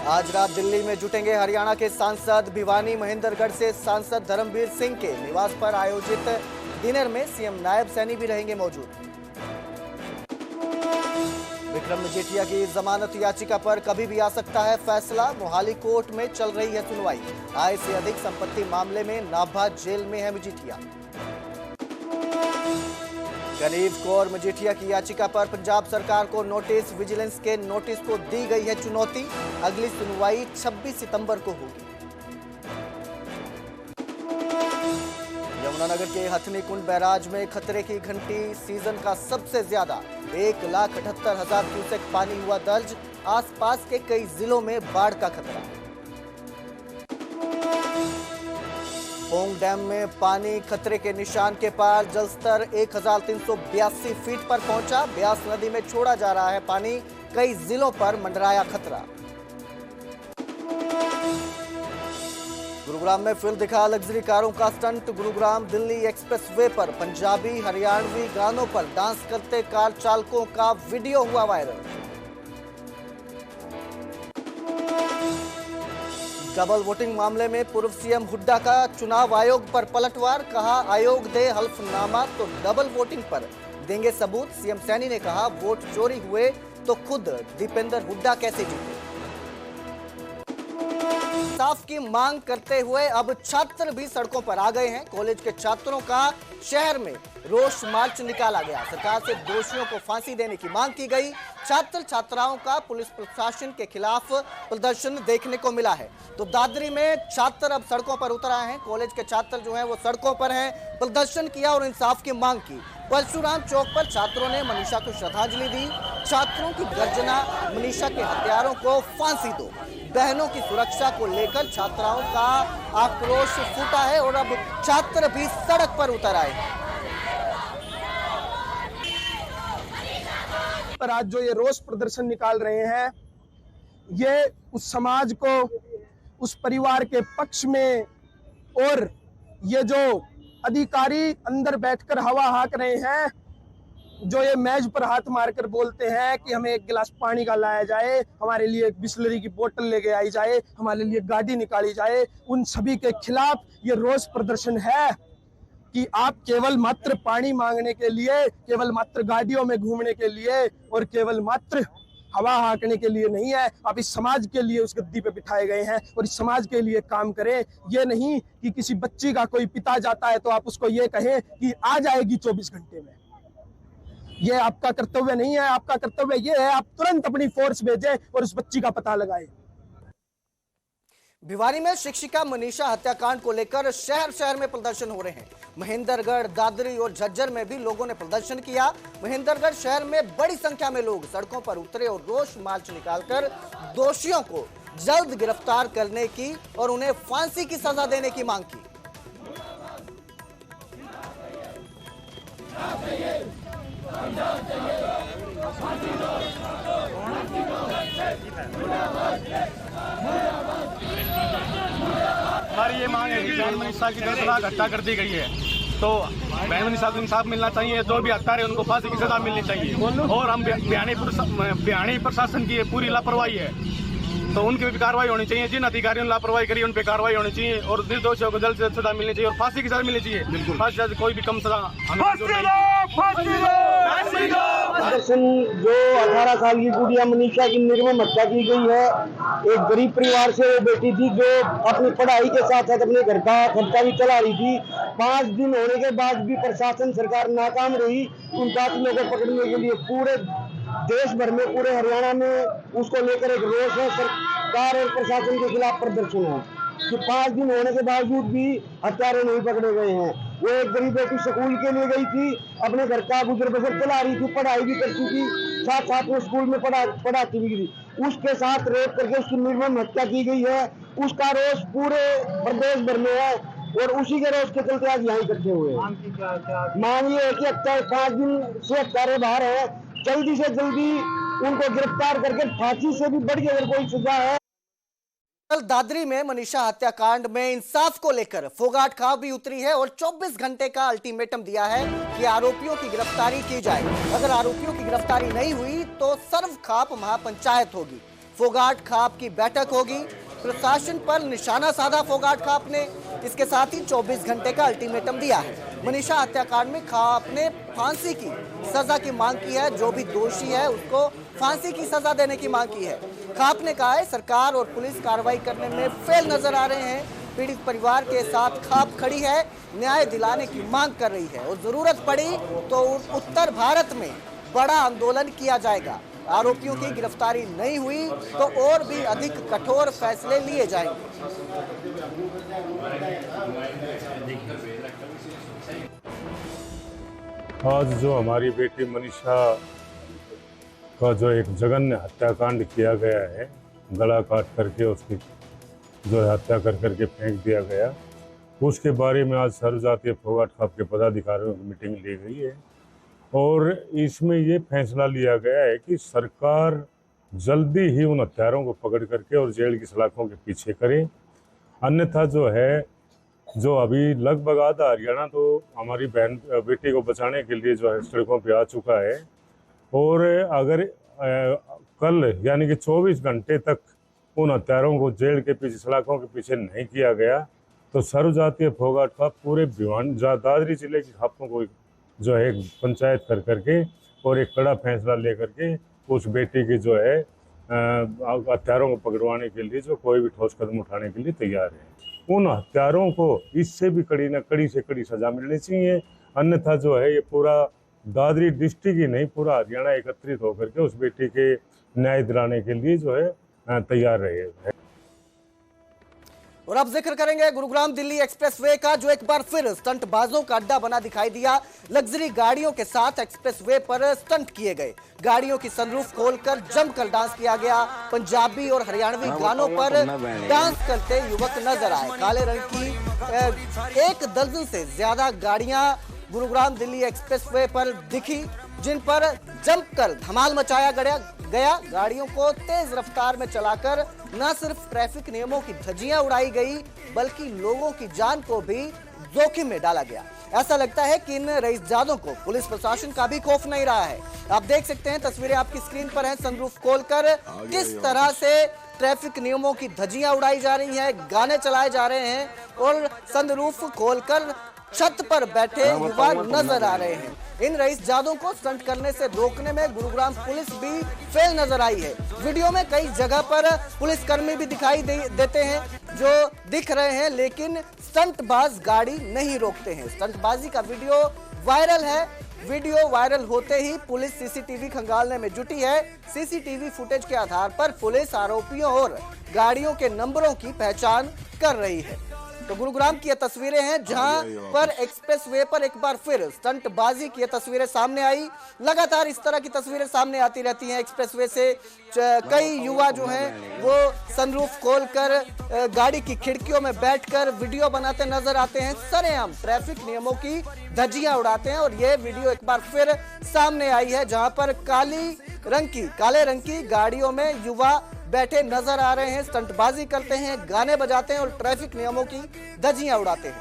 आज रात दिल्ली में जुटेंगे हरियाणा के सांसद। भिवानी महेंद्रगढ़ से सांसद धर्मवीर सिंह के निवास पर आयोजित डिनर में सीएम नायब सैनी भी रहेंगे मौजूद। विक्रम मजीठिया की जमानत याचिका पर कभी भी आ सकता है फैसला। मोहाली कोर्ट में चल रही है सुनवाई। आय से अधिक संपत्ति मामले में नाभा जेल में है मजीठिया। गनीव कौर मजीठिया की याचिका पर पंजाब सरकार को नोटिस। विजिलेंस के नोटिस को दी गई है चुनौती। अगली सुनवाई 26 सितंबर को होगी। यमुनानगर के हथनी कुंड बैराज में खतरे की घंटी। सीजन का सबसे ज्यादा 1,78,000 क्यूसेक पानी हुआ दर्ज। आसपास के कई जिलों में बाढ़ का खतरा। पोंग डैम में पानी खतरे के निशान के पार। जलस्तर 1,382 फीट पर पहुंचा। ब्यास नदी में छोड़ा जा रहा है पानी। कई जिलों पर मंडराया खतरा। गुरुग्राम में फिर दिखा लग्जरी कारों का स्टंट। गुरुग्राम दिल्ली एक्सप्रेसवे पर पंजाबी हरियाणवी गानों पर डांस करते कार चालकों का वीडियो हुआ वायरल। डबल वोटिंग मामले में पूर्व सीएम हुड्डा का चुनाव आयोग पर पलटवार। कहा आयोग दे हल्फनामा तो डबल वोटिंग पर देंगे सबूत। सीएम सैनी ने कहा वोट चोरी हुए तो खुद दीपेंद्र हुड्डा कैसे जीते। इंसाफ की मांग करते हुए अब छात्र भी सड़कों पर आ गए हैं। कॉलेज के छात्रों का शहर में रोष मार्च निकाला गया। सरकार से दोषियों को फांसी देने की मांग की गई। छात्र छात्राओं का पुलिस प्रशासन के खिलाफ प्रदर्शन देखने को मिला है। तो दादरी में छात्र अब सड़कों पर उतर आए हैं। कॉलेज के छात्र जो हैं वो सड़कों पर हैं, प्रदर्शन किया और इंसाफ की मांग की। परशुराम चौक पर छात्रों ने मनीषा को श्रद्धांजलि दी। छात्रों की गर्जना मनीषा के हत्यारों को फांसी दो। बहनों की सुरक्षा को लेकर छात्राओं का आक्रोश फूटा है और अब छात्र भी सड़क पर उतर आए हैं। पर आज जो ये रोष प्रदर्शन निकाल रहे हैं, ये उस समाज को, उस परिवार के पक्ष में, और ये जो अधिकारी अंदर बैठकर हवा हाँक रहे हैं, जो ये मेज पर हाथ मारकर बोलते हैं कि हमें एक गिलास पानी का लाया जाए, हमारे लिए एक बिस्लरी की बोतल लेके आई जाए, हमारे लिए गाड़ी निकाली जाए, उन सभी के खिलाफ ये रोष प्रदर्शन है कि आप केवल मात्र पानी मांगने के लिए, केवल मात्र गाड़ियों में घूमने के लिए और केवल मात्र हवा हाँकने के लिए नहीं है। आप इस समाज के लिए उस गद्दी पे बिठाए गए हैं और इस समाज के लिए काम करें। ये नहीं कि किसी बच्ची का कोई पिता जाता है तो आप उसको ये कहें कि आ जाएगी 24 घंटे में। ये आपका कर्तव्य नहीं है। आपका कर्तव्य ये है आप तुरंत अपनी फोर्स भेजें और उस बच्ची का पता लगाएं। भिवानी में शिक्षिका मनीषा हत्याकांड को लेकर शहर शहर में प्रदर्शन हो रहे हैं। महेंद्रगढ़, दादरी और झज्जर में भी लोगों ने प्रदर्शन किया। महेंद्रगढ़ शहर में बड़ी संख्या में लोग सड़कों पर उतरे और रोष मार्च निकालकर दोषियों को जल्द गिरफ्तार करने की और उन्हें फांसी की सजा देने की मांग की। हमारी ये मांग है कि बहन मनीषा की 10 लाख हत्या कर दी गई है, तो बहन मनीषा को इंसाफ मिलना चाहिए। जो भी हत्यारे उनको फांसी की सजा मिलनी चाहिए। और हम भिवानी प्रशासन की पूरी लापरवाही है, तो उनकी भी कार्रवाई होनी चाहिए। जिन अधिकारियों ने लापरवाही करी उन पे कार्रवाई होनी चाहिए और निर्दोषियों को जल्द से सजा मिलनी चाहिए और फांसी की सजा मिलनी चाहिए। फांसी से कोई भी कम सजा हमें प्रदर्शन जो 18 साल की गुड़िया मनीषा की निर्मम हत्या की गई है। एक गरीब परिवार से वो बेटी थी जो अपनी पढ़ाई के साथ साथ अपने घर का खर्चा भी चला रही थी। 5 दिन होने के बाद भी प्रशासन सरकार नाकाम रही उन कातिलों को पकड़ने के लिए। पूरे देश भर में, पूरे हरियाणा में उसको लेकर एक रोष है। सरकार और प्रशासन के खिलाफ प्रदर्शन है कि 5 दिन होने के बावजूद भी हत्यारे नहीं पकड़े गए हैं। वो एक गरीब बेटी स्कूल के लिए गई थी, अपने घर का गुजर बसर चला रही थी, पढ़ाई भी करती थी, साथ साथ में स्कूल में पढ़ाती भी थी। उसके साथ रेप करके उसकी निर्मम हत्या की गई है। उसका रोष पूरे प्रदेश भर में है और उसी के रोष के चलते आज यहाँ इकट्ठे हुए हैं। मांग ये है कि 5 दिन से हत्यारे बाहर है, जल्दी से जल्दी उनको गिरफ्तार करके फांसी से भी बढ़ के अगर कोई सजा है। कल दादरी में मनीषा हत्याकांड में इंसाफ को लेकर फोगाट खां भी उतरी है और 24 घंटे का अल्टीमेटम दिया है कि आरोपियों की गिरफ्तारी की जाए। अगर आरोपियों की गिरफ्तारी नहीं हुई तो सर्वखाप महापंचायत होगी। फोगाट खाप की बैठक होगी। प्रशासन पर निशाना साधा फोगाट खाप ने। इसके साथ ही 24 घंटे का अल्टीमेटम दिया है। मनीषा हत्याकांड में खाप ने फांसी की सजा की मांग की है। जो भी दोषी है उसको फांसी की सजा देने की मांग की है। खाप ने कहा है सरकार और पुलिस कार्रवाई करने में फेल नजर आ रहे हैं। पीड़ित परिवार के साथ खाप खड़ी है, न्याय दिलाने की मांग कर रही है और जरूरत पड़ी तो उत्तर भारत में बड़ा आंदोलन किया जाएगा। आरोपियों की गिरफ्तारी नहीं हुई तो और भी अधिक कठोर फैसले लिए जाएंगे। आज जो हमारी बेटी मनीषा का जो एक जघन्य हत्याकांड किया गया है, गला काट करके उसकी जो है हत्या कर करके फेंक दिया गया, उसके बारे में आज सर्वजातीय फोगाट खाप के पदाधिकारियों की मीटिंग ली गई है और इसमें ये फैसला लिया गया है कि सरकार जल्दी ही उन हत्यारों को पकड़ करके और जेल की सलाखों के पीछे करे। अन्यथा जो है, जो अभी लगभग आधा हरियाणा तो हमारी बहन बेटी को बचाने के लिए जो है सड़कों पे आ चुका है और अगर कल यानी कि 24 घंटे तक उन हत्यारों को जेल के पीछे सलाखों के पीछे नहीं किया गया तो सर्वजातीय फोगाट खाप पूरे दादरी जिले की खापों को जो है पंचायत कर करके और एक कड़ा फैसला ले करके उस बेटी की जो है हत्यारों को पकड़वाने के लिए जो कोई भी ठोस कदम उठाने के लिए तैयार है। उन हत्यारों को इससे भी कड़ी से कड़ी सजा मिलनी चाहिए। अन्यथा जो है ये पूरा दादरी डिस्ट्रिक्ट ही नहीं, पूरा हरियाणा एकत्रित होकर के उस बेटी के न्याय दिलाने के लिए जो है तैयार रहे। और अब जिक्र करेंगे गुरुग्राम दिल्ली एक्सप्रेसवे का, जो एक बार फिर स्टंटबाजों का अड्डा बना दिखाई दिया। लग्जरी गाड़ियों के साथ एक्सप्रेसवे पर स्टंट किए गए। गाड़ियों की सनरूफ खोलकर जमकर डांस किया गया। पंजाबी और हरियाणवी गानों पर डांस करते युवक नजर आए। काले रंग की 1 दर्जन से ज्यादा गाड़ियां गुरुग्राम दिल्ली एक्सप्रेसवे पर दिखी, जिन पर जमकर धमाल मचाया गया। गाड़ियों को तेज रफ्तार में चलाकर न सिर्फ ट्रैफिक नियमों की धज्जियां उड़ाई गई बल्कि लोगों की जान को भी जोखिम में डाला गया। ऐसा लगता है कि इन रईसजादों को पुलिस प्रशासन का भी खौफ नहीं रहा है। आप देख सकते हैं, तस्वीरें आपकी स्क्रीन पर हैं। सनरूफ खोलकर किस तरह से ट्रैफिक नियमों की धज्जियां उड़ाई जा रही हैं, गाने चलाए जा रहे हैं और सनरूफ खोलकर छत पर बैठे युवा नजर आ रहे हैं। इन रईसजादों को स्टंट करने से रोकने में गुरुग्राम पुलिस भी फेल नजर आई है। वीडियो में कई जगह पर पुलिसकर्मी भी दिखाई देते हैं जो दिख रहे हैं, लेकिन स्टंटबाज गाड़ी नहीं रोकते हैं। स्टंटबाजी का वीडियो वायरल है। वीडियो वायरल होते ही पुलिस सीसीटीवी खंगालने में जुटी है। सीसीटीवी फुटेज के आधार पर पुलिस आरोपियों और गाड़ियों के नंबरों की पहचान कर रही है। तो गुरुग्राम की ये तस्वीरें हैं जहां पर एक्सप्रेसवे पर एक बार फिर स्टंटबाजी की तस्वीरें सामने आई। लगातार इस तरह की तस्वीरें सामने आती रहती हैं। एक्सप्रेसवे से कई युवा जो हैं वो सनरूफ खोलकर गाड़ी की खिड़कियों में बैठकर वीडियो बनाते नजर आते हैं। सरेआम ट्रैफिक नियमों की धज्जियां उड़ाते हैं और ये वीडियो एक बार फिर सामने आई है जहां पर काले रंग की गाड़ियों में युवा बैठे नजर आ रहे हैं, स्टंटबाजी करते हैं, गाने बजाते हैं और ट्रैफिक नियमों की धज्जियां उड़ाते हैं।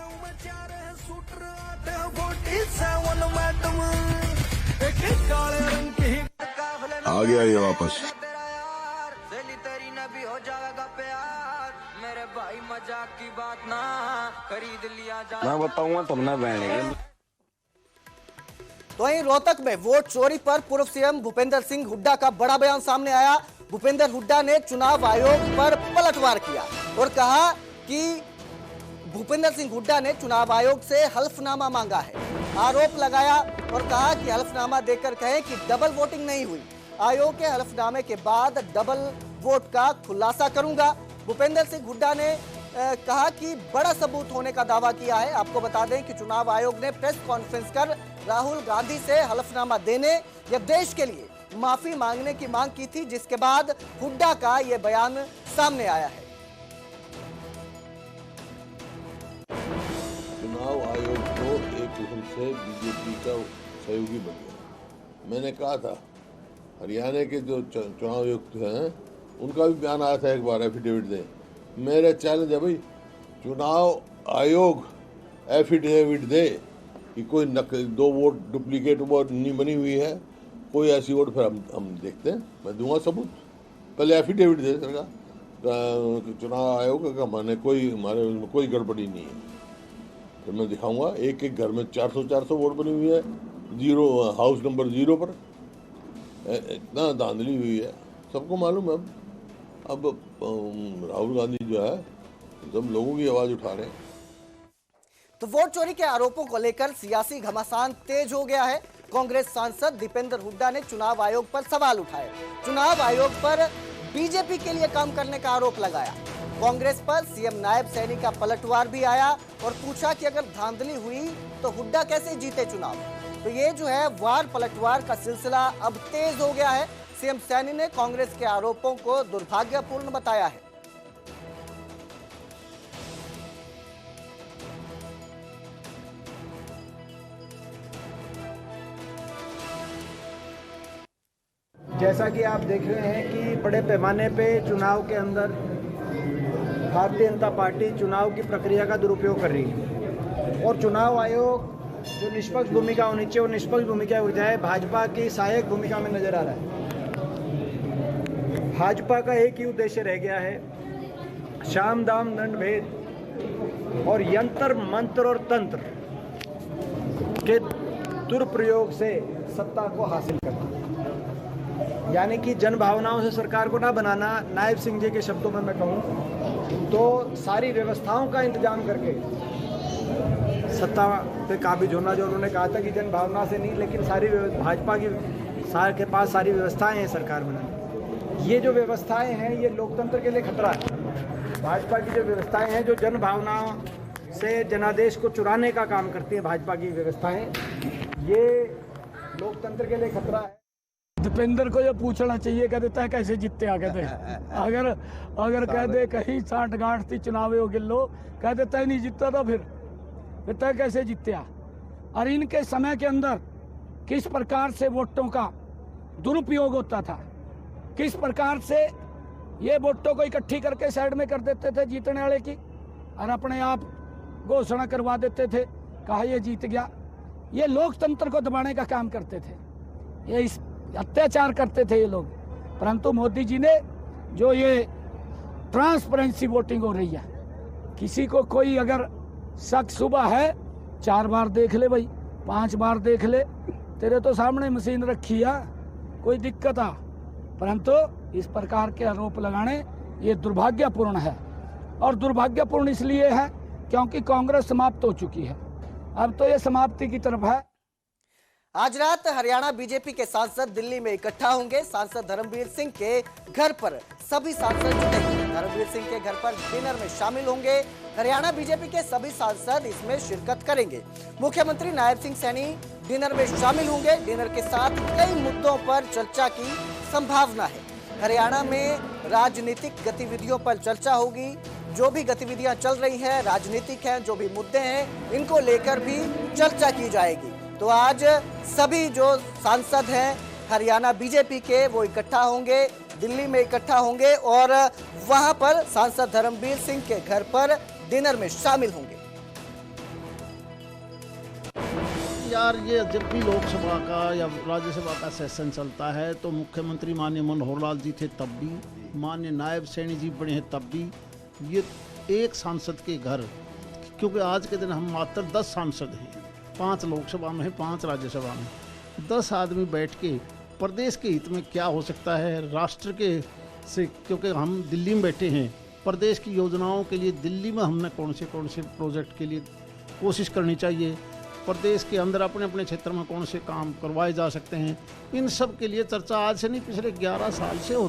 आ गया ये वापस। मैं बताऊंगा तुम ना बहनेंगे। तो वहीं रोहतक में वोट चोरी पर पूर्व सीएम भूपेंद्र सिंह हुड्डा का बड़ा बयान सामने आया। भूपेंद्र हुड्डा ने चुनाव आयोग पर पलटवार किया और कहा कि भूपेंद्र सिंह हुड्डा ने चुनाव आयोग से हल्फनामा मांगा है। आरोप लगाया और कहा कि हल्फनामा देकर कहें कि डबल वोटिंग नहीं हुई। आयोग के हल्फनामे के बाद डबल वोट का खुलासा करूंगा। भूपेंद्र सिंह हुड्डा ने कहा कि बड़ा सबूत होने का दावा किया है। आपको बता दें कि चुनाव आयोग ने प्रेस कॉन्फ्रेंस कर राहुल गांधी से हल्फनामा देने या देश के लिए माफी मांगने की मांग की थी, जिसके बाद हुड्डा का यह बयान सामने आया है। चुनाव आयोग तो एक किस्म से बीजेपी का सहयोगी बन गया। मैंने कहा था हरियाणा के जो चुनाव आयुक्त हैं उनका भी बयान आया था, एक बार एफिडेविट दें। मेरा चैलेंज है भाई, चुनाव आयोग एफिडेविट दे कि कोई 2 वोट डुप्लीकेट वोट नहीं बनी हुई है, कोई ऐसी वोट, फिर हम देखते हैं, मैं दूंगा सबूत। पहले एफिडेविट दे सरकार चुनाव आयोग का मैंने हमारे उसमें कोई गड़बड़ी नहीं है। तो मैं दिखाऊंगा एक एक घर में 400 वोट बनी हुई है, हाउस नंबर 0 पर इतना धांधली हुई है, सबको मालूम है। अब राहुल गांधी जो है सब लोगों की आवाज उठा रहे हैं। तो वोट चोरी के आरोपों को लेकर सियासी घमासान तेज हो गया है। कांग्रेस सांसद दीपेंद्र हुड्डा ने चुनाव आयोग पर सवाल उठाए, चुनाव आयोग पर बीजेपी के लिए काम करने का आरोप लगाया। कांग्रेस पर सीएम नायब सैनी का पलटवार भी आया और पूछा कि अगर धांधली हुई तो हुड्डा कैसे जीते चुनाव। तो ये जो है वार पलटवार का सिलसिला अब तेज हो गया है। सीएम सैनी ने कांग्रेस के आरोपों को दुर्भाग्यपूर्ण बताया है। जैसा कि आप देख रहे हैं कि बड़े पैमाने पे चुनाव के अंदर भारतीय जनता पार्टी चुनाव की प्रक्रिया का दुरुपयोग कर रही है और चुनाव आयोग जो निष्पक्ष भूमिका होनी चाहिए वो निष्पक्ष भूमिका हो जाए भाजपा की सहायक भूमिका में नजर आ रहा है। भाजपा का एक ही उद्देश्य रह गया है, शाम दाम दंड भेद और यंत्र मंत्र और तंत्र के दुरुपयोग से सत्ता को हासिल करना, यानी कि जन भावनाओं से सरकार को ना बनाना। नायब सिंह जी के शब्दों में मैं कहूँ तो सारी व्यवस्थाओं का इंतजाम करके सत्ता पे काबिज होना। जो उन्होंने कहा था कि जन भावना से नहीं, लेकिन सारी भाजपा की के पास सारी व्यवस्थाएं हैं सरकार बनाने। ये जो व्यवस्थाएं हैं ये लोकतंत्र के लिए खतरा है। भाजपा की जो व्यवस्थाएं हैं जो जन भावनाओं से जनादेश को चुराने का काम करती हैं, भाजपा की व्यवस्थाएं, ये लोकतंत्र के लिए खतरा है। दीपेंद्र को ये पूछना चाहिए, कह देता है कैसे जीतते आ कहते अगर कह दे कहीं 60 गांठ थी चुनाव गिल्लो, कह देता है नहीं जीतता था, फिर कहता है कैसे जीतते आ। और इनके समय के अंदर किस प्रकार से वोटों का दुरुपयोग होता था, किस प्रकार से ये वोटों को इकट्ठी करके साइड में कर देते थे जीतने वाले की और अपने आप घोषणा करवा देते थे, कहा ये जीत गया। ये लोकतंत्र को दबाने का काम करते थे, ये इस अत्याचार करते थे ये लोग। परंतु मोदी जी ने जो ये ट्रांसपेरेंसी वोटिंग हो रही है, किसी को कोई अगर शक सुबह है 4 बार देख ले भाई, 5 बार देख ले, तेरे तो सामने मशीन रखी है, कोई दिक्कत आ। परंतु इस प्रकार के आरोप लगाने ये दुर्भाग्यपूर्ण है। और दुर्भाग्यपूर्ण इसलिए है क्योंकि कांग्रेस समाप्त हो चुकी है, अब तो ये समाप्ति की तरफ है। आज रात हरियाणा बीजेपी के सांसद दिल्ली में इकट्ठा होंगे। सांसद धर्मवीर सिंह के घर पर सभी सांसद जुटेंगे। धर्मवीर सिंह के घर पर डिनर में शामिल होंगे। हरियाणा बीजेपी के सभी सांसद इसमें शिरकत करेंगे। मुख्यमंत्री नायब सिंह सैनी डिनर में शामिल होंगे। डिनर के साथ कई मुद्दों पर चर्चा की संभावना है। हरियाणा में राजनीतिक गतिविधियों पर चर्चा होगी। जो भी गतिविधियां चल रही हैं, राजनीतिक हैं, जो भी मुद्दे हैं, इनको लेकर भी चर्चा की जाएगी। तो आज सभी जो सांसद हैं हरियाणा बीजेपी के वो इकट्ठा होंगे, दिल्ली में इकट्ठा होंगे और वहां पर सांसद धर्मवीर सिंह के घर पर डिनर में शामिल होंगे। यार ये जब भी लोकसभा का या राज्यसभा का सेशन चलता है तो मुख्यमंत्री माननीय मनोहर लाल जी थे तब भी, माननीय नायब सैनी जी बने हैं तब भी, ये एक सांसद के घर, क्योंकि आज के दिन हम मात्र 10 सांसद हैं, 5 लोकसभा में, 5 राज्यसभा में, 10 आदमी बैठ के प्रदेश के हित में क्या हो सकता है, राष्ट्र के से, क्योंकि हम दिल्ली में बैठे हैं, प्रदेश की योजनाओं के लिए दिल्ली में हमने कौन से प्रोजेक्ट के लिए कोशिश करनी चाहिए, प्रदेश के अंदर अपने अपने क्षेत्र में कौन से काम करवाए जा सकते हैं, इन सब के लिए चर्चा आज से नहीं पिछले 11 साल से होती